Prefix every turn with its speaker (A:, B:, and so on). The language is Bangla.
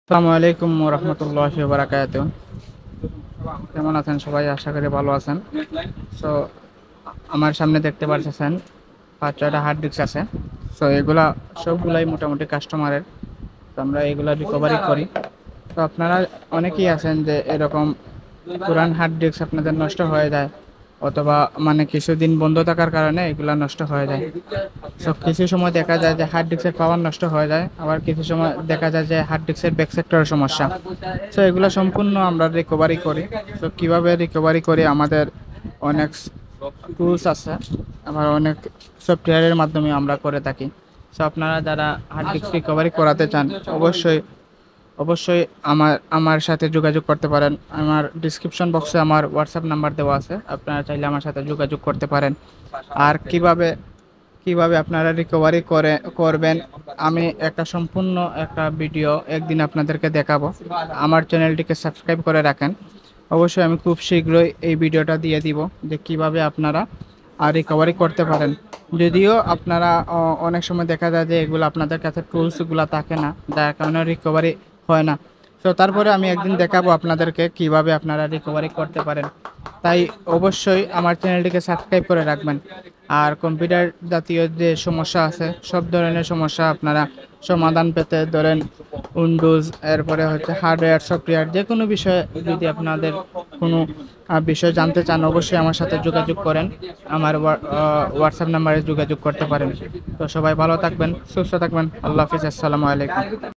A: আসসালামু আলাইকুম ওয়া রাহমাতুল্লাহি ওয়া বারাকাতুহু। কেমন আছেন সবাই? আশা করি ভালো আছেন। সো আমার সামনে দেখতে পারতেছেন ৫-৬টা হার্ড ডিস্ক আছে। সো এগুলা সবগুলাই মোটামুটি কাস্টমারের। তো আমরা এগুলা রিকভারি করি। তো আপনারা অনেকেই আছেন যে এরকম পুরান হার্ড ডিস্ক আপনাদের নষ্ট হয়ে যায়, অথবা মানে কিছুদিন বন্ধ থাকার কারণে এগুলা নষ্ট হয়ে যায়। সো কিছু সময় দেখা যায় যে হার্ড ডিস্কের পাওয়ার নষ্ট হয়ে যায়, আবার কিছু সময় দেখা যায় যে হার্ড ডিস্কের ব্যাক সেক্টরের সমস্যা। সো এগুলো সম্পূর্ণ আমরা রিকভারি করি। তো কীভাবে রিকভারি করি, আমাদের অনেক টুলস আছে, আবার অনেক সফটওয়্যারের মাধ্যমে আমরা করে থাকি। সো আপনারা যারা হার্ড ডিস্ক রিকভারি করাতে চান, অবশ্যই অবশ্যই আমার সাথে যোগাযোগ করতে পারেন। আমার ডিসক্রিপশন বক্সে আমার হোয়াটসঅ্যাপ নাম্বার দেওয়া আছে, আপনারা চাইলে আমার সাথে যোগাযোগ করতে পারেন। আর কিভাবে আপনারা রিকভারি করবেন, আমি একটা সম্পূর্ণ একটা ভিডিও একদিন আপনাদেরকে দেখাবো। আমার চ্যানেলটিকে সাবস্ক্রাইব করে রাখেন। অবশ্যই আমি খুব শীঘ্রই এই ভিডিওটা দিয়ে দিব যে কিভাবে আপনারা রিকভারি করতে পারেন। যদিও আপনারা অনেক সময় দেখা যায় যে এগুলো আপনাদের কাছে টুলসগুলো থাকে না, যার কারণে রিকভারি হয় না। তো তারপরে আমি একদিন দেখাবো আপনাদেরকে কিভাবে আপনারা রিকভারি করতে পারেন। তাই অবশ্যই আমার চ্যানেলটিকে সাবস্ক্রাইব করে রাখবেন। আর কম্পিউটার জাতীয় যে সমস্যা আছে, সব ধরনের সমস্যা আপনারা সমাধান পেতে ধরেন উইন্ডোজ, এরপরে হচ্ছে হার্ডওয়্যার, সফটওয়্যার, যে কোনো বিষয়ে যদি আপনাদের কোনো বিষয় জানতে চান, অবশ্যই আমার সাথে যোগাযোগ করেন। আমার হোয়াটসঅ্যাপ নাম্বারে যোগাযোগ করতে পারেন। তো সবাই ভালো থাকবেন, সুস্থ থাকবেন। আল্লাহ হাফিজ। আসসালামু আলাইকুম।